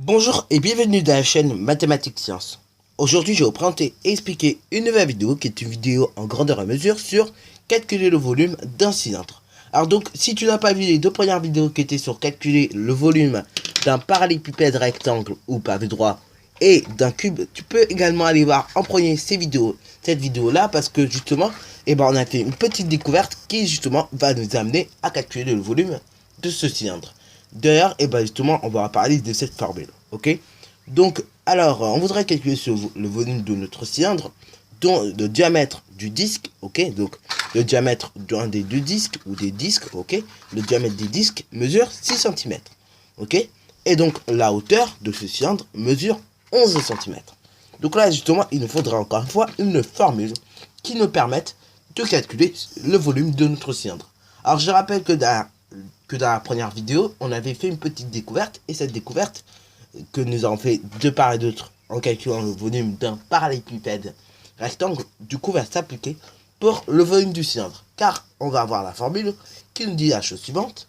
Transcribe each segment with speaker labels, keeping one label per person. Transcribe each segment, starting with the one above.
Speaker 1: Bonjour et bienvenue dans la chaîne Mathématiques Sciences. Aujourd'hui, je vais vous présenter et expliquer une nouvelle vidéo qui est une vidéo en grandeur et mesure sur calculer le volume d'un cylindre. Alors donc, si tu n'as pas vu les deux premières vidéos qui étaient sur calculer le volume d'un parallélépipède rectangle ou pavé droit et d'un cube, tu peux également aller voir en premier cette vidéo là parce que justement, on a fait une petite découverte qui justement va nous amener à calculer le volume de ce cylindre. D'ailleurs, justement, on va parler de cette formule, ok? Donc, alors, on voudrait calculer le volume de notre cylindre, dont le diamètre du disque, ok? Donc, le diamètre d'un des deux disques, ou des disques, ok? Le diamètre des disques mesure 6 cm, ok? Et donc, la hauteur de ce cylindre mesure 11 cm. Donc là, justement, il nous faudra encore une fois une formule qui nous permette de calculer le volume de notre cylindre. Alors, je rappelle que dans la première vidéo, on avait fait une petite découverte, et cette découverte que nous avons fait de part et d'autre en calculant le volume d'un parallélépipède rectangle, du coup va s'appliquer pour le volume du cylindre, car on va avoir la formule qui nous dit la chose suivante.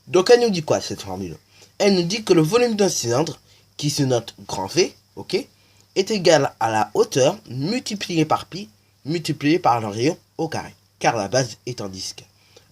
Speaker 1: Donc elle nous dit quoi cette formule? Elle nous dit que le volume d'un cylindre, qui se note grand V, ok, est égal à la hauteur multipliée par pi, multipliée par le rayon au carré, car la base est un disque.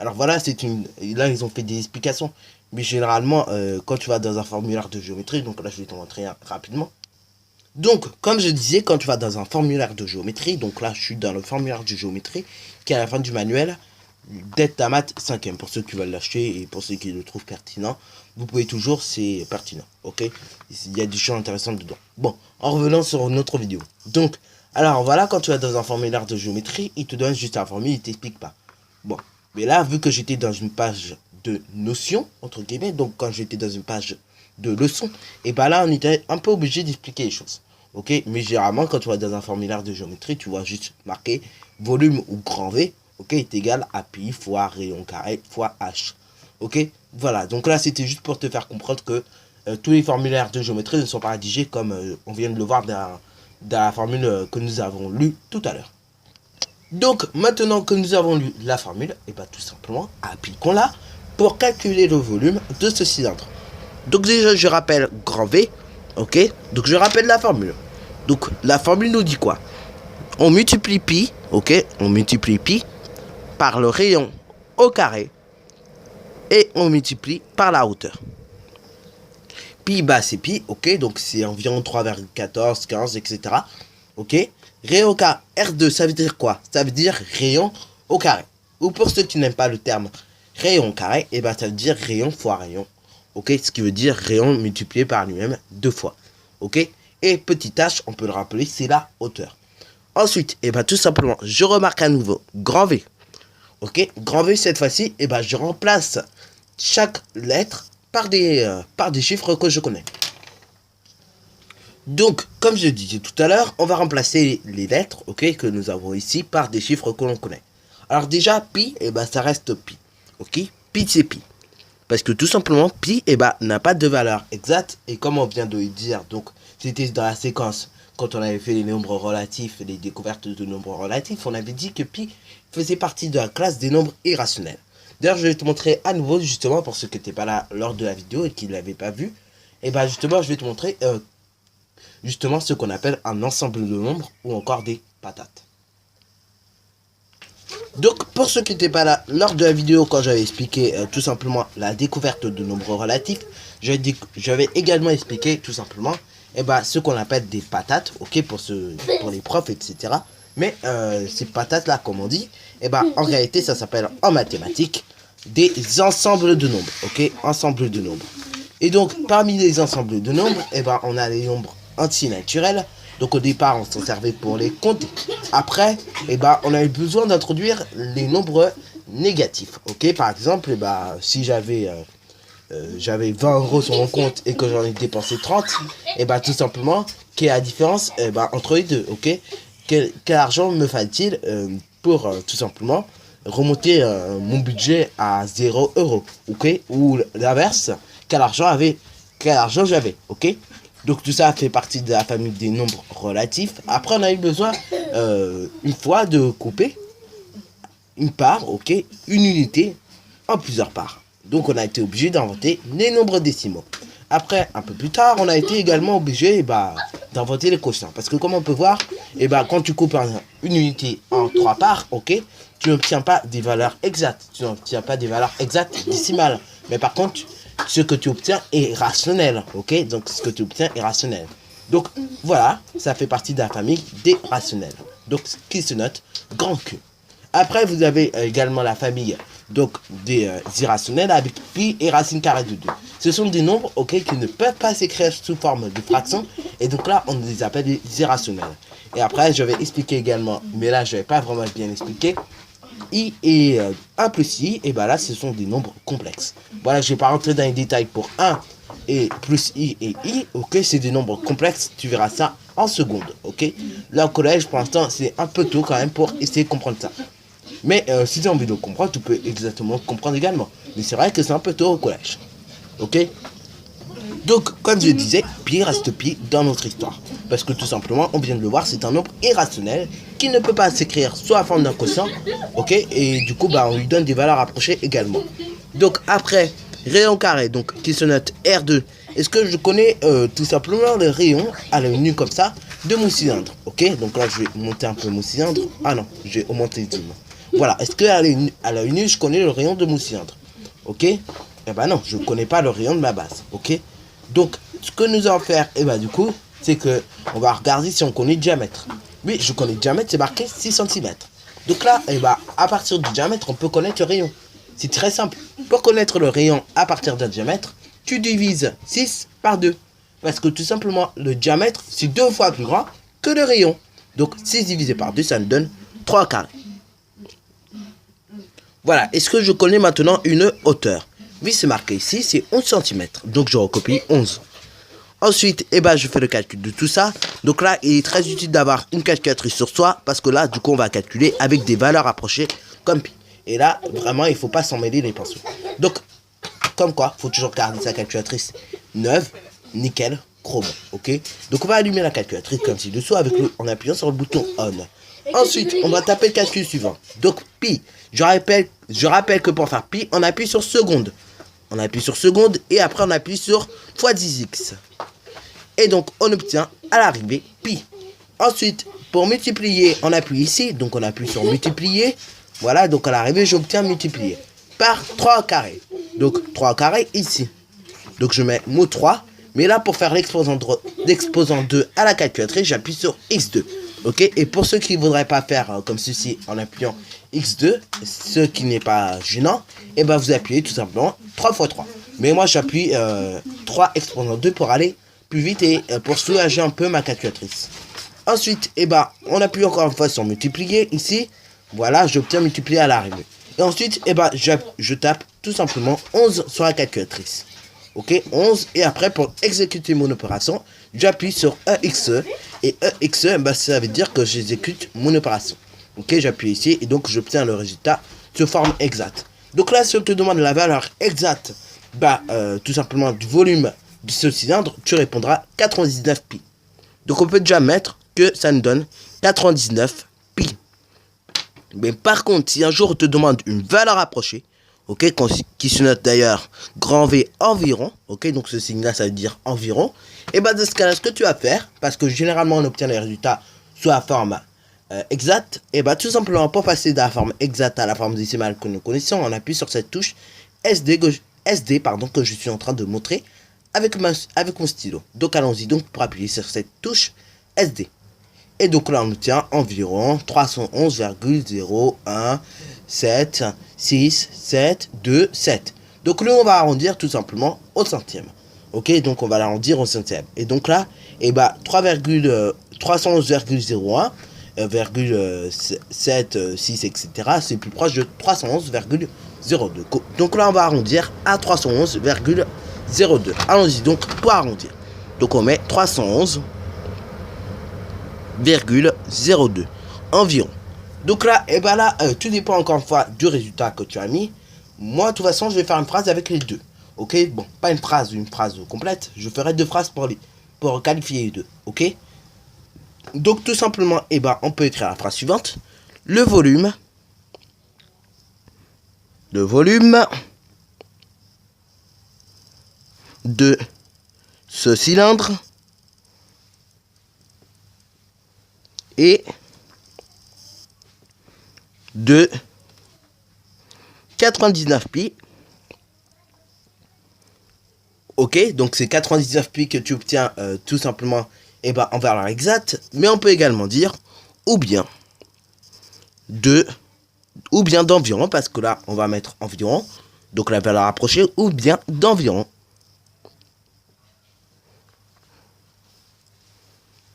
Speaker 1: Alors voilà, là ils ont fait des explications, mais généralement quand tu vas dans un formulaire de géométrie, donc là je vais te montrer rapidement. Donc comme je disais, quand tu vas dans un formulaire de géométrie, donc là je suis dans le formulaire de géométrie qui est à la fin du manuel d'ETA Maths 5e, pour ceux qui veulent l'acheter et pour ceux qui le trouvent pertinent, vous pouvez toujours, c'est pertinent, ok? Il y a des choses intéressantes dedans. Bon, en revenant sur notre vidéo. Donc, alors voilà, quand tu vas dans un formulaire de géométrie, il te donne juste la formule, il t'explique pas. Bon. Mais là, vu que j'étais dans une page de notions, entre guillemets, donc quand j'étais dans une page de leçons, et là, on était un peu obligé d'expliquer les choses. Ok? Mais généralement, quand tu vas dans un formulaire de géométrie, tu vois juste marqué volume ou grand V, ok, est égal à pi fois rayon carré fois h. Ok? Voilà. Donc là, c'était juste pour te faire comprendre que tous les formulaires de géométrie ne sont pas rédigés comme on vient de le voir dans la formule que nous avons lue tout à l'heure. Donc, maintenant que nous avons lu la formule, tout simplement, appliquons-la pour calculer le volume de ce cylindre. Donc déjà, je rappelle grand V, ok? Donc je rappelle la formule. Donc la formule nous dit quoi? On multiplie pi, ok? On multiplie pi par le rayon au carré et on multiplie par la hauteur. Pi, c'est pi, ok? Donc c'est environ 3,14, 15, etc. Ok? Rayon au carré, R2, ça veut dire quoi? Ça veut dire rayon au carré. Ou pour ceux qui n'aiment pas le terme rayon carré, ça veut dire rayon fois rayon. Ok? Ce qui veut dire rayon multiplié par lui-même 2 fois. Ok? Et petit h, on peut le rappeler, c'est la hauteur. Ensuite, tout simplement, je remarque à nouveau grand V. Ok? Grand V, cette fois-ci, je remplace chaque lettre par des chiffres que je connais. Donc, comme je disais tout à l'heure, on va remplacer les lettres, ok, que nous avons ici par des chiffres que l'on connaît. Alors déjà, pi, ça reste pi, ok. Pi, c'est pi. Parce que tout simplement, pi, n'a pas de valeur exacte. Et comme on vient de le dire, donc, c'était dans la séquence, quand on avait fait les nombres relatifs, les découvertes de nombres relatifs, on avait dit que pi faisait partie de la classe des nombres irrationnels. D'ailleurs, je vais te montrer à nouveau, justement, pour ceux qui n'étaient pas là lors de la vidéo et qui ne l'avaient pas vu, justement, je vais te montrer justement ce qu'on appelle un ensemble de nombres ou encore des patates. Donc pour ceux qui n'étaient pas là lors de la vidéo quand j'avais expliqué tout simplement la découverte de nombres relatifs, j'avais également expliqué tout simplement ce qu'on appelle des patates, ok, pour les profs, etc. Mais ces patates là, comme on dit, en réalité ça s'appelle en mathématiques des ensembles de nombres, ok, ensemble de nombres. Et donc parmi les ensembles de nombres, on a les nombres entiers naturels. Donc au départ, on s'en servait pour les compter. Après, on avait besoin d'introduire les nombres négatifs. Ok, par exemple, si j'avais 20 € sur mon compte et que j'en ai dépensé 30, tout simplement, quelle est la différence entre les deux, ok? Quel argent me fallait-il pour tout simplement remonter mon budget à 0 €, ok? Ou l'inverse, quel argent j'avais, ok? Donc tout ça fait partie de la famille des nombres relatifs. Après, on a eu besoin, une fois, de couper une part, ok, une unité, en plusieurs parts. Donc on a été obligé d'inventer les nombres décimaux. après, un peu plus tard, on a été également obligé d'inventer les quotients. Parce que comme on peut voir, quand tu coupes une unité en 3 parts, ok, tu n'obtiens pas des valeurs exactes. Tu n'obtiens pas des valeurs exactes décimales. Mais par contre, ce que tu obtiens est rationnel. Ok, donc ce que tu obtiens est rationnel. Donc voilà, ça fait partie de la famille des rationnels. Donc qui se note grand Q. Après, vous avez également la famille donc des irrationnels avec pi et racine carrée de 2. Ce sont des nombres qui ne peuvent pas s'écrire sous forme de fraction. Et donc là, on les appelle des irrationnels. Et après, je vais expliquer également, mais là, je ne vais pas vraiment bien expliquer. I et 1 plus I, et là, ce sont des nombres complexes. Voilà, je ne vais pas rentrer dans les détails pour 1 et plus I et I, ok, c'est des nombres complexes, tu verras ça en seconde, ok. Là, au collège, pour l'instant, c'est un peu tôt quand même pour essayer de comprendre ça. Mais si tu as envie de comprendre, tu peux exactement comprendre également. Mais c'est vrai que c'est un peu tôt au collège, ok. Donc, comme je disais, pi reste pi dans notre histoire. Parce que tout simplement, on vient de le voir, c'est un nombre irrationnel qui ne peut pas s'écrire soit à forme d'un quotient, ok, et du coup, on lui donne des valeurs approchées également. Donc, après, rayon carré, donc qui se note R2. Est-ce que je connais tout simplement le rayon à l'œil nu comme ça de mon cylindre, ok. Donc là, je vais monter un peu mon cylindre. Ah non, je vais augmenter le zoom. Voilà, est-ce que à l'œil nu, je connais le rayon de mon cylindre, ok. Eh ben non, je ne connais pas le rayon de ma base, ok. Donc, ce que nous allons faire, du coup, c'est que on va regarder si on connaît le diamètre. Oui, je connais le diamètre, c'est marqué 6 cm. Donc là, à partir du diamètre, on peut connaître le rayon. C'est très simple. Pour connaître le rayon à partir d'un diamètre, tu divises 6 par 2. Parce que tout simplement, le diamètre, c'est 2 fois plus grand que le rayon. Donc, 6 divisé par 2, ça nous donne 3 carrés. Voilà, est-ce que je connais maintenant une hauteur? Oui, c'est marqué ici, c'est 11 cm. Donc, je recopie 11. Ensuite, je fais le calcul de tout ça. Donc là, il est très utile d'avoir une calculatrice sur soi. Parce que là, du coup, on va calculer avec des valeurs approchées comme pi. Et là, vraiment, il ne faut pas s'en mêler les pinceaux. Donc, comme quoi, il faut toujours garder sa calculatrice neuve, nickel, chrome. Ok. Donc, on va allumer la calculatrice comme ci-dessous en appuyant sur le bouton on. Ensuite, on va taper le calcul suivant. Donc, pi. Je rappelle que pour faire pi, on appuie sur seconde. On appuie sur seconde et après on appuie sur fois 10x. Et donc on obtient à l'arrivée pi. Ensuite, pour multiplier, on appuie ici. Donc on appuie sur multiplier. Voilà, donc à l'arrivée, j'obtiens multiplier par 3 carrés. Donc 3 carrés ici. Donc je mets mot 3. Mais là, pour faire l'exposant 2 à la calculatrice, j'appuie sur x2. Ok, et pour ceux qui ne voudraient pas faire comme ceci en appuyant x2, ce qui n'est pas gênant, vous appuyez tout simplement 3 fois 3. Mais moi j'appuie 3 exposant 2 pour aller plus vite et pour soulager un peu ma calculatrice. Ensuite, on appuie encore une fois sur multiplier ici. Voilà, j'obtiens multiplier à l'arrivée. Et ensuite, je tape tout simplement 11 sur la calculatrice. Ok, 11. Et après, pour exécuter mon opération, j'appuie sur EXE. Et EXE, ça veut dire que j'exécute mon opération. Ok, j'appuie ici et donc j'obtiens le résultat sous forme exacte. Donc là, si on te demande la valeur exacte, tout simplement du volume de ce cylindre, tu répondras 99 pi. Donc on peut déjà mettre que ça nous donne 99 pi. Mais par contre, si un jour on te demande une valeur approchée, ok, qui se note d'ailleurs grand V environ, ok, donc ce signe là ça veut dire environ, et dans ce cas là, ce que tu vas faire, parce que généralement on obtient les résultats sous la forme exacte, tout simplement pour passer de la forme exacte à la forme décimale que nous connaissons, on appuie sur cette touche SD que je suis en train de montrer avec mon stylo. Donc allons-y donc pour appuyer sur cette touche SD. Et donc là on obtient environ 311,017627 Donc là on va arrondir tout simplement au centième. Ok, donc on va l'arrondir au centième. Et donc là, 311,01 ,76 etc. c'est plus proche de 311,02. Donc là on va arrondir à 311,02. Allons-y donc pour arrondir. Donc on met 311,02 environ. Donc là, tout dépend encore une fois du résultat que tu as mis. Moi, de toute façon, je vais faire une phrase avec les deux. Ok, bon, pas une phrase complète. Je ferai 2 phrases pour qualifier les deux. Ok. Donc tout simplement, on peut écrire la phrase suivante. Le volume de ce cylindre est de 99 pi. Ok, donc c'est 99 pi que tu obtiens tout simplement en valeur exacte, mais on peut également dire ou bien d'environ, parce que là on va mettre environ, donc la valeur approchée, ou bien d'environ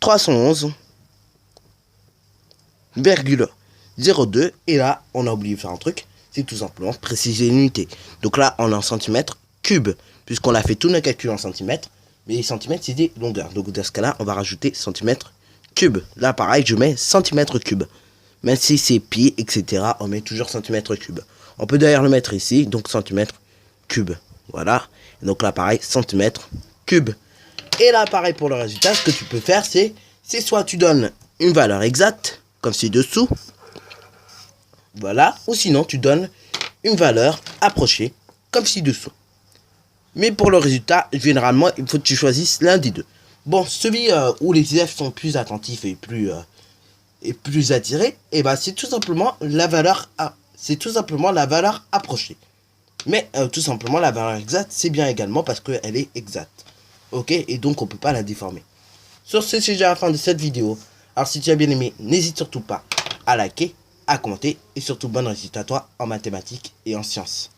Speaker 1: 311,02. Et là on a oublié de faire un truc, c'est tout simplement préciser l'unité. Donc là on est en centimètres cubes, puisqu'on a fait tous nos calculs en centimètres, mais les centimètres c'est des longueurs, donc dans ce cas là on va rajouter centimètres cubes. Là pareil je mets centimètres cubes, même si c'est pi etc, on met toujours centimètres cubes. On peut d'ailleurs le mettre ici, donc centimètres cubes, voilà. Donc là pareil centimètres cubes. Et là pareil pour le résultat, ce que tu peux faire c'est soit tu donnes une valeur exacte comme ci-dessous, voilà, ou sinon tu donnes une valeur approchée comme ci-dessous. Mais pour le résultat, généralement, il faut que tu choisisses l'un des deux. Bon, celui où les élèves sont plus attentifs et plus attirés, et ben c'est tout simplement la valeur approchée. Mais tout simplement la valeur exacte, c'est bien également parce qu'elle est exacte. Ok, et donc on peut pas la déformer. Sur ce, c'est déjà la fin de cette vidéo. Alors si tu as bien aimé, n'hésite surtout pas à liker, à commenter et surtout bonne réussite à toi en mathématiques et en sciences.